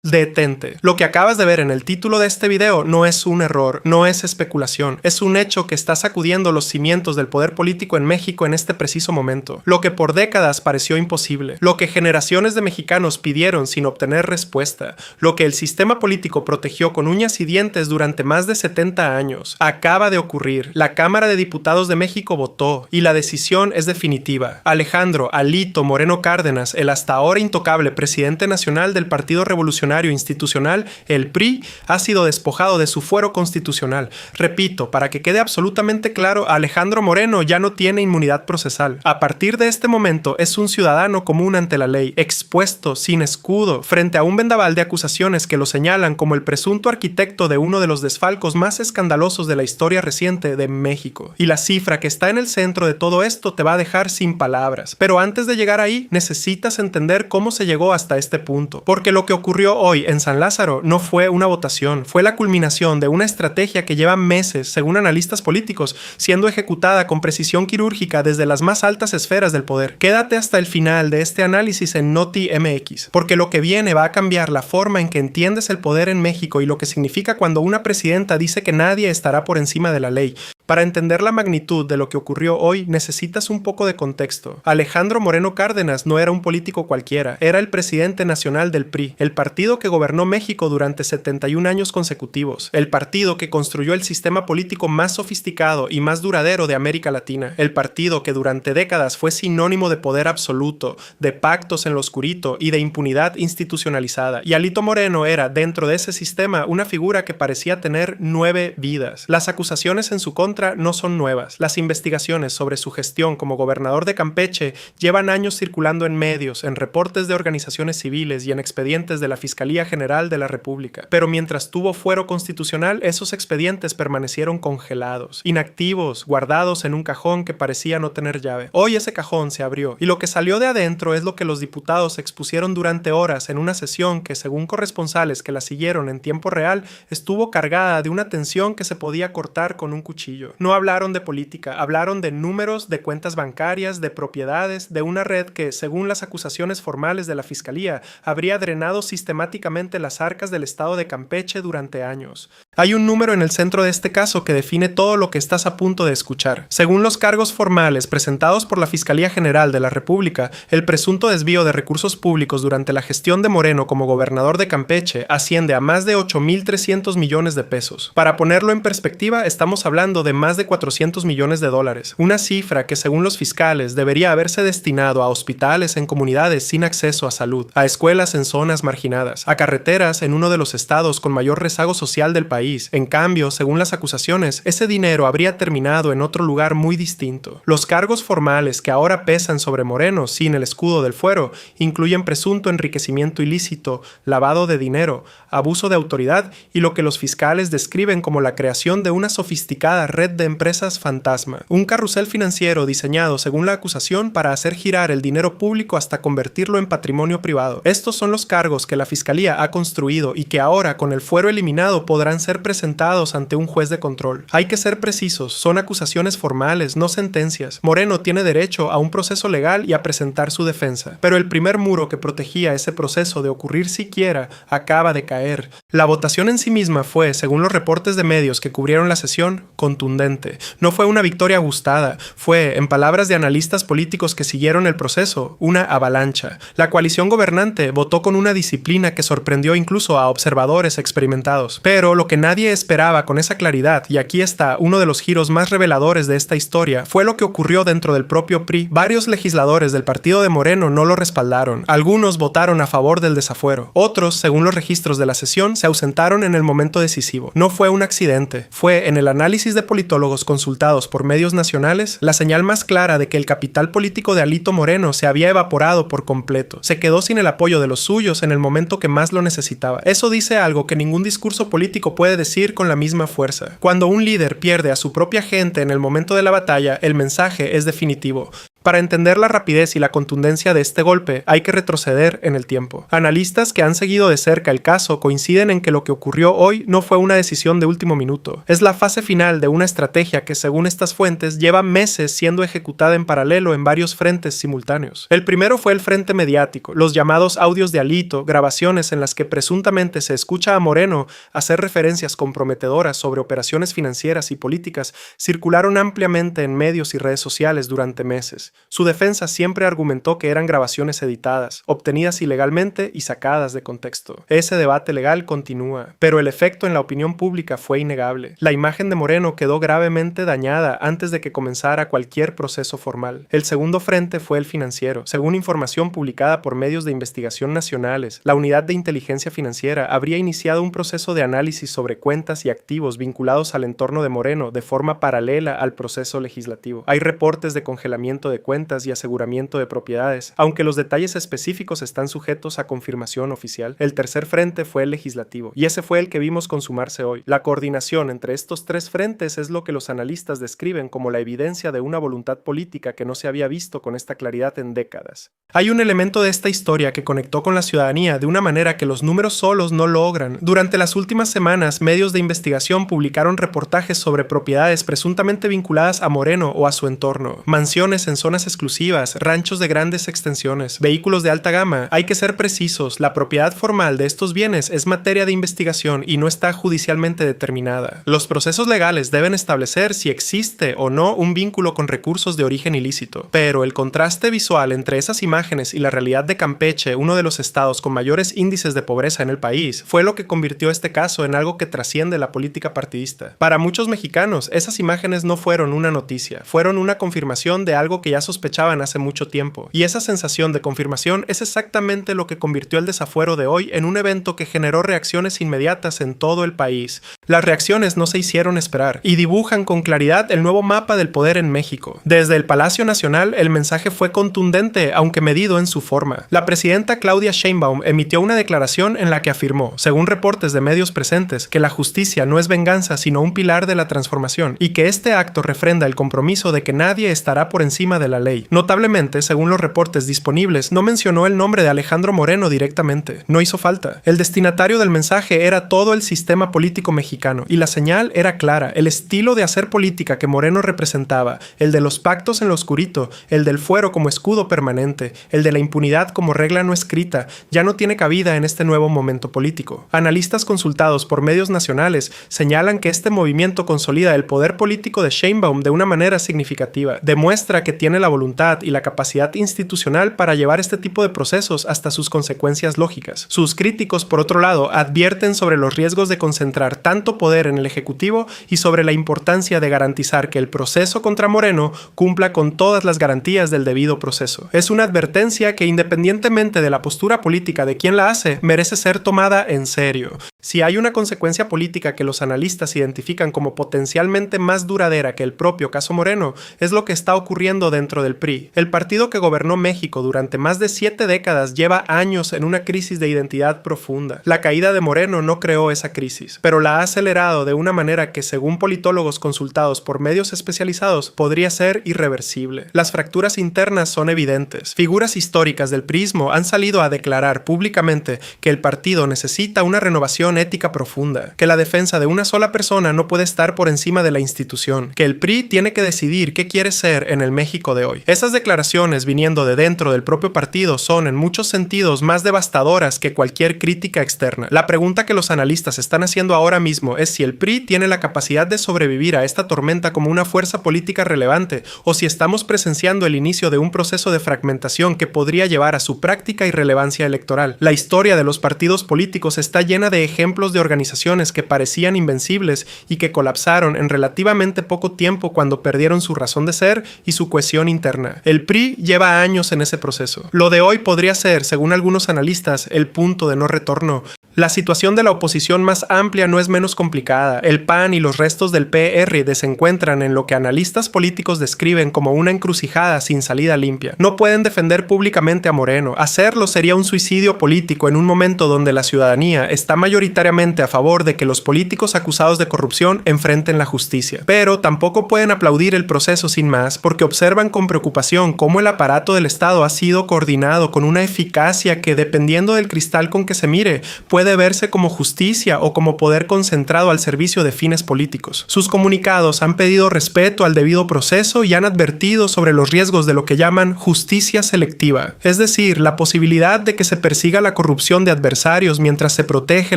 Detente. Lo que acabas de ver en el título de este video no es un error, no es especulación, es un hecho que está sacudiendo los cimientos del poder político en México en este preciso momento. Lo que por décadas pareció imposible, lo que generaciones de mexicanos pidieron sin obtener respuesta, lo que el sistema político protegió con uñas y dientes durante más de 70 años, acaba de ocurrir. La Cámara de Diputados de México votó y la decisión es definitiva. Alejandro Alito Moreno Cárdenas, el hasta ahora intocable presidente nacional del Partido Revolucionario Institucional, el PRI, ha sido despojado de su fuero constitucional. Repito, para que quede absolutamente claro, Alejandro Moreno ya no tiene inmunidad procesal. A partir de este momento es un ciudadano común ante la ley, expuesto, sin escudo, frente a un vendaval de acusaciones que lo señalan como el presunto arquitecto de uno de los desfalcos más escandalosos de la historia reciente de México. Y la cifra que está en el centro de todo esto te va a dejar sin palabras. Pero antes de llegar ahí, necesitas entender cómo se llegó hasta este punto. Porque lo que ocurrió hoy en San Lázaro no fue una votación, fue la culminación de una estrategia que lleva meses, según analistas políticos, siendo ejecutada con precisión quirúrgica desde las más altas esferas del poder. Quédate hasta el final de este análisis en Noti MX, porque lo que viene va a cambiar la forma en que entiendes el poder en México y lo que significa cuando una presidenta dice que nadie estará por encima de la ley. Para entender la magnitud de lo que ocurrió hoy, necesitas un poco de contexto. Alejandro Moreno Cárdenas no era un político cualquiera, era el presidente nacional del PRI, el partido que gobernó México durante 71 años consecutivos, el partido que construyó el sistema político más sofisticado y más duradero de América Latina, el partido que durante décadas fue sinónimo de poder absoluto, de pactos en lo oscurito y de impunidad institucionalizada. Y Alito Moreno era, dentro de ese sistema, una figura que parecía tener 9 vidas. Las acusaciones en su contra no son nuevas. Las investigaciones sobre su gestión como gobernador de Campeche llevan años circulando en medios, en reportes de organizaciones civiles y en expedientes de la Fiscalía General de la República. Pero mientras tuvo fuero constitucional, esos expedientes permanecieron congelados, inactivos, guardados en un cajón que parecía no tener llave. Hoy ese cajón se abrió y lo que salió de adentro es lo que los diputados expusieron durante horas en una sesión que, según corresponsales que la siguieron en tiempo real, estuvo cargada de una tensión que se podía cortar con un cuchillo. No hablaron de política, hablaron de números, de cuentas bancarias, de propiedades, de una red que, según las acusaciones formales de la Fiscalía, habría drenado sistemáticamente las arcas del estado de Campeche durante años. Hay un número en el centro de este caso que define todo lo que estás a punto de escuchar. Según los cargos formales presentados por la Fiscalía General de la República, el presunto desvío de recursos públicos durante la gestión de Moreno como gobernador de Campeche asciende a más de 8,300 millones de pesos. Para ponerlo en perspectiva, estamos hablando de más de 400 millones de dólares, una cifra que, según los fiscales, debería haberse destinado a hospitales en comunidades sin acceso a salud, a escuelas en zonas marginadas, a carreteras en uno de los estados con mayor rezago social del país. En cambio, según las acusaciones, ese dinero habría terminado en otro lugar muy distinto. Los cargos formales que ahora pesan sobre Moreno, sin el escudo del fuero, incluyen presunto enriquecimiento ilícito, lavado de dinero, abuso de autoridad y lo que los fiscales describen como la creación de una sofisticada red de empresas fantasma. Un carrusel financiero diseñado, según la acusación, para hacer girar el dinero público hasta convertirlo en patrimonio privado. Estos son los cargos que la Fiscalía ha construido y que ahora, con el fuero eliminado, podrán ser presentados ante un juez de control. Hay que ser precisos, son acusaciones formales, no sentencias. Moreno tiene derecho a un proceso legal y a presentar su defensa. Pero el primer muro que protegía ese proceso de ocurrir siquiera acaba de caer. La votación en sí misma fue, según los reportes de medios que cubrieron la sesión, contundente. No fue una victoria ajustada, fue, en palabras de analistas políticos que siguieron el proceso, una avalancha. La coalición gobernante votó con una disciplina que sorprendió incluso a observadores experimentados. Pero lo que nadie esperaba con esa claridad, y aquí está uno de los giros más reveladores de esta historia, fue lo que ocurrió dentro del propio PRI. Varios legisladores del partido de Moreno no lo respaldaron. Algunos votaron a favor del desafuero. Otros, según los registros de la sesión, se ausentaron en el momento decisivo. No fue un accidente. Fue, en el análisis de politólogos consultados por medios nacionales, la señal más clara de que el capital político de Alito Moreno se había evaporado por completo. Se quedó sin el apoyo de los suyos en el momento que más lo necesitaba. Eso dice algo que ningún discurso político puede decir con la misma fuerza. Cuando un líder pierde a su propia gente en el momento de la batalla, el mensaje es definitivo. Para entender la rapidez y la contundencia de este golpe, hay que retroceder en el tiempo. Analistas que han seguido de cerca el caso coinciden en que lo que ocurrió hoy no fue una decisión de último minuto. Es la fase final de una estrategia que, según estas fuentes, lleva meses siendo ejecutada en paralelo en varios frentes simultáneos. El primero fue el frente mediático, los llamados audios de Alito, grabaciones en las que presuntamente se escucha a Moreno hacer referencias comprometedoras sobre operaciones financieras y políticas, circularon ampliamente en medios y redes sociales durante meses. Su defensa siempre argumentó que eran grabaciones editadas, obtenidas ilegalmente y sacadas de contexto. Ese debate legal continúa, pero el efecto en la opinión pública fue innegable. La imagen de Moreno quedó gravemente dañada antes de que comenzara cualquier proceso formal. El segundo frente fue el financiero. Según información publicada por medios de investigación nacionales, la Unidad de Inteligencia Financiera habría iniciado un proceso de análisis sobre cuentas y activos vinculados al entorno de Moreno de forma paralela al proceso legislativo. Hay reportes de congelamiento de cuentas y aseguramiento de propiedades, aunque los detalles específicos están sujetos a confirmación oficial. El tercer frente fue el legislativo, y ese fue el que vimos consumarse hoy. La coordinación entre estos tres frentes es lo que los analistas describen como la evidencia de una voluntad política que no se había visto con esta claridad en décadas. Hay un elemento de esta historia que conectó con la ciudadanía de una manera que los números solos no logran. Durante las últimas semanas, medios de investigación publicaron reportajes sobre propiedades presuntamente vinculadas a Moreno o a su entorno. Mansiones en zonas exclusivas, ranchos de grandes extensiones, vehículos de alta gama. Hay que ser precisos, la propiedad formal de estos bienes es materia de investigación y no está judicialmente determinada. Los procesos legales deben establecer si existe o no un vínculo con recursos de origen ilícito. Pero el contraste visual entre esas imágenes y la realidad de Campeche, uno de los estados con mayores índices de pobreza en el país, fue lo que convirtió este caso en algo que trasciende la política partidista. Para muchos mexicanos, esas imágenes no fueron una noticia, fueron una confirmación de algo que ya sospechaban hace mucho tiempo. Y esa sensación de confirmación es exactamente lo que convirtió el desafuero de hoy en un evento que generó reacciones inmediatas en todo el país. Las reacciones no se hicieron esperar y dibujan con claridad el nuevo mapa del poder en México. Desde el Palacio Nacional, el mensaje fue contundente, aunque medido en su forma. La presidenta Claudia Sheinbaum emitió una declaración en la que afirmó, según reportes de medios presentes, que la justicia no es venganza sino un pilar de la transformación y que este acto refrenda el compromiso de que nadie estará por encima de la ley. Notablemente, según los reportes disponibles, no mencionó el nombre de Alejandro Moreno directamente. No hizo falta. El destinatario del mensaje era todo el sistema político mexicano y la señal era clara. El estilo de hacer política que Moreno representaba, el de los pactos en lo oscurito, el del fuero como escudo permanente, el de la impunidad como regla no escrita, ya no tiene cabida en este nuevo momento político. Analistas consultados por medios nacionales señalan que este movimiento consolida el poder político de Sheinbaum de una manera significativa. Demuestra que tiene la voluntad y la capacidad institucional para llevar este tipo de procesos hasta sus consecuencias lógicas. Sus críticos, por otro lado, advierten sobre los riesgos de concentrar tanto poder en el Ejecutivo y sobre la importancia de garantizar que el proceso contra Moreno cumpla con todas las garantías del debido proceso. Es una advertencia que, independientemente de la postura política de quien la hace, merece ser tomada en serio. Si hay una consecuencia política que los analistas identifican como potencialmente más duradera que el propio caso Moreno, es lo que está ocurriendo dentro del PRI. El partido que gobernó México durante más de 7 décadas lleva años en una crisis de identidad profunda. La caída de Moreno no creó esa crisis, pero la ha acelerado de una manera que, según politólogos consultados por medios especializados, podría ser irreversible. Las fracturas internas son evidentes. Figuras históricas del priismo han salido a declarar públicamente que el partido necesita una renovación ética profunda, que la defensa de una sola persona no puede estar por encima de la institución, que el PRI tiene que decidir qué quiere ser en el México de hoy. Esas declaraciones viniendo de dentro del propio partido son en muchos sentidos más devastadoras que cualquier crítica externa. La pregunta que los analistas están haciendo ahora mismo es si el PRI tiene la capacidad de sobrevivir a esta tormenta como una fuerza política relevante o si estamos presenciando el inicio de un proceso de fragmentación que podría llevar a su práctica y relevancia electoral. La historia de los partidos políticos está llena de ejemplos de organizaciones que parecían invencibles y que colapsaron en relativamente poco tiempo cuando perdieron su razón de ser y su cohesión interna. El PRI lleva años en ese proceso. Lo de hoy podría ser, según algunos analistas, el punto de no retorno. La situación de la oposición más amplia no es menos complicada. El PAN y los restos del PRD se encuentran en lo que analistas políticos describen como una encrucijada sin salida limpia. No pueden defender públicamente a Moreno. Hacerlo sería un suicidio político en un momento donde la ciudadanía está mayoritariamente a favor de que los políticos acusados de corrupción enfrenten la justicia. Pero tampoco pueden aplaudir el proceso sin más, porque observan con preocupación cómo el aparato del Estado ha sido coordinado con una eficacia que, dependiendo del cristal con que se mire, puede verse como justicia o como poder concentrado al servicio de fines políticos. Sus comunicados han pedido respeto al debido proceso y han advertido sobre los riesgos de lo que llaman justicia selectiva, es decir, la posibilidad de que se persiga la corrupción de adversarios mientras se protege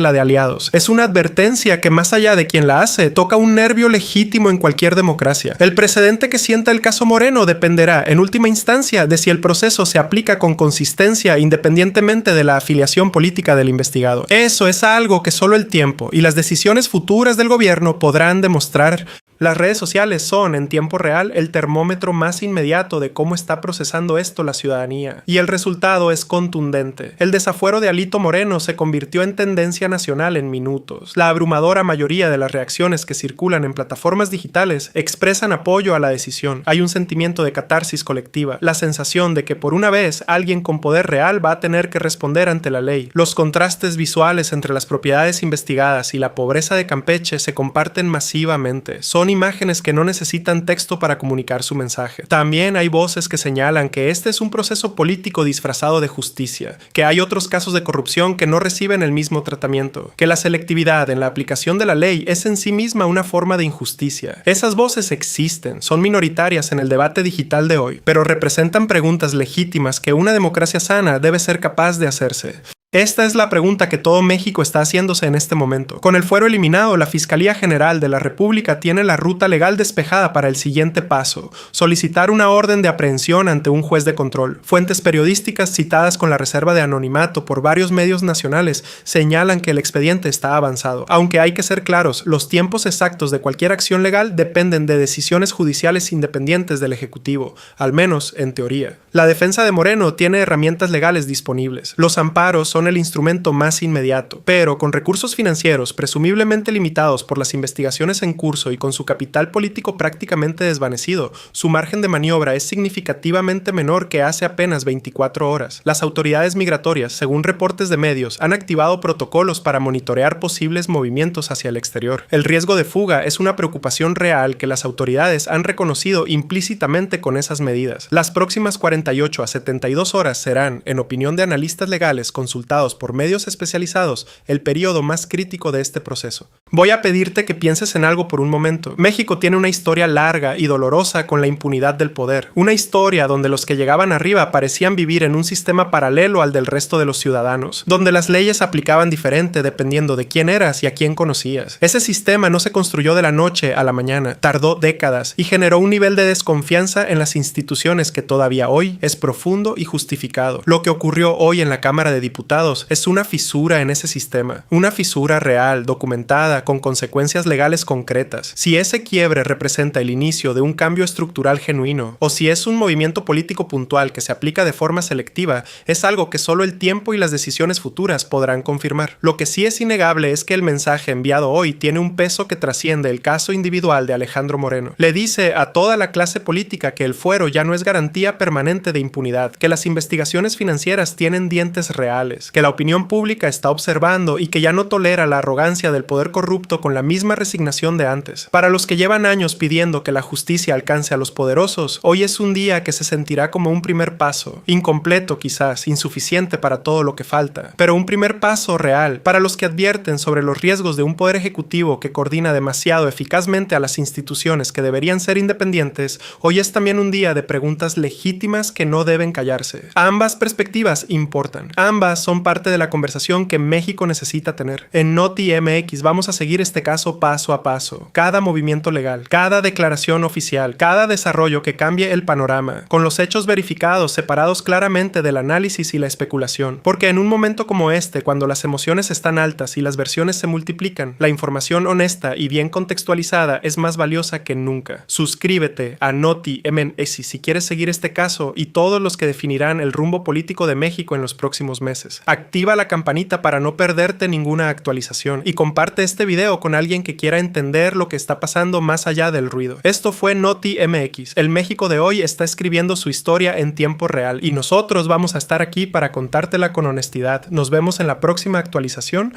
la de aliados. Es una advertencia que, más allá de quien la hace, toca un nervio legítimo en cualquier democracia. El precedente que sienta el caso Moreno dependerá, en última instancia, de si el proceso se aplica con consistencia independientemente de la afiliación política del investigado. Eso es algo que solo el tiempo y las decisiones futuras del gobierno podrán demostrar. Las redes sociales son, en tiempo real, el termómetro más inmediato de cómo está procesando esto la ciudadanía. Y el resultado es contundente. El desafuero de Alito Moreno se convirtió en tendencia nacional en minutos. La abrumadora mayoría de las reacciones que circulan en plataformas digitales expresan apoyo a la decisión. Hay un sentimiento de catarsis colectiva, la sensación de que por una vez alguien con poder real va a tener que responder ante la ley. Los contrastes visuales entre las propiedades investigadas y la pobreza de Campeche se comparten masivamente. Son imágenes que no necesitan texto para comunicar su mensaje. También hay voces que señalan que este es un proceso político disfrazado de justicia, que hay otros casos de corrupción que no reciben el mismo tratamiento, que la selectividad en la aplicación de la ley es en sí misma una forma de injusticia. Esas voces existen, son minoritarias en el debate digital de hoy, pero representan preguntas legítimas que una democracia sana debe ser capaz de hacerse. Esta es la pregunta que todo México está haciéndose en este momento. Con el fuero eliminado, la Fiscalía General de la República tiene la ruta legal despejada para el siguiente paso: solicitar una orden de aprehensión ante un juez de control. Fuentes periodísticas citadas con la reserva de anonimato por varios medios nacionales señalan que el expediente está avanzado. Aunque hay que ser claros, los tiempos exactos de cualquier acción legal dependen de decisiones judiciales independientes del Ejecutivo, al menos en teoría. La defensa de Moreno tiene herramientas legales disponibles. Los amparos son el instrumento más inmediato, pero con recursos financieros presumiblemente limitados por las investigaciones en curso y con su capital político prácticamente desvanecido, su margen de maniobra es significativamente menor que hace apenas 24 horas. Las autoridades migratorias, según reportes de medios, han activado protocolos para monitorear posibles movimientos hacia el exterior. El riesgo de fuga es una preocupación real que las autoridades han reconocido implícitamente con esas medidas. Las próximas 48 a 72 horas serán, en opinión de analistas legales consultados por medios especializados, el periodo más crítico de este proceso. Voy a pedirte que pienses en algo por un momento. México tiene una historia larga y dolorosa con la impunidad del poder. Una historia donde los que llegaban arriba parecían vivir en un sistema paralelo al del resto de los ciudadanos, donde las leyes aplicaban diferente dependiendo de quién eras y a quién conocías. Ese sistema no se construyó de la noche a la mañana, tardó décadas y generó un nivel de desconfianza en las instituciones que todavía hoy es profundo y justificado. Lo que ocurrió hoy en la Cámara de Diputados es una fisura en ese sistema, una fisura real, documentada, con consecuencias legales concretas. Si ese quiebre representa el inicio de un cambio estructural genuino, o si es un movimiento político puntual que se aplica de forma selectiva, es algo que solo el tiempo y las decisiones futuras podrán confirmar. Lo que sí es innegable es que el mensaje enviado hoy tiene un peso que trasciende el caso individual de Alejandro Moreno. Le dice a toda la clase política que el fuero ya no es garantía permanente de impunidad, que las investigaciones financieras tienen dientes reales, que la opinión pública está observando y que ya no tolera la arrogancia del poder corrupto con la misma resignación de antes. Para los que llevan años pidiendo que la justicia alcance a los poderosos, hoy es un día que se sentirá como un primer paso, incompleto quizás, insuficiente para todo lo que falta, pero un primer paso real. Para los que advierten sobre los riesgos de un poder ejecutivo que coordina demasiado eficazmente a las instituciones que deberían ser independientes, hoy es también un día de preguntas legítimas que no deben callarse. Ambas perspectivas importan. Ambas son parte de la conversación que México necesita tener. En Noti MX vamos a seguir este caso paso a paso. Cada movimiento legal, cada declaración oficial, cada desarrollo que cambie el panorama, con los hechos verificados separados claramente del análisis y la especulación. Porque en un momento como este, cuando las emociones están altas y las versiones se multiplican, la información honesta y bien contextualizada es más valiosa que nunca. Suscríbete a Noti MX si quieres seguir este caso y todos los que definirán el rumbo político de México en los próximos meses. Activa la campanita para no perderte ninguna actualización y comparte este video con alguien que quiera entender lo que está pasando más allá del ruido. Esto fue Noti MX. El México de hoy está escribiendo su historia en tiempo real y nosotros vamos a estar aquí para contártela con honestidad. Nos vemos en la próxima actualización.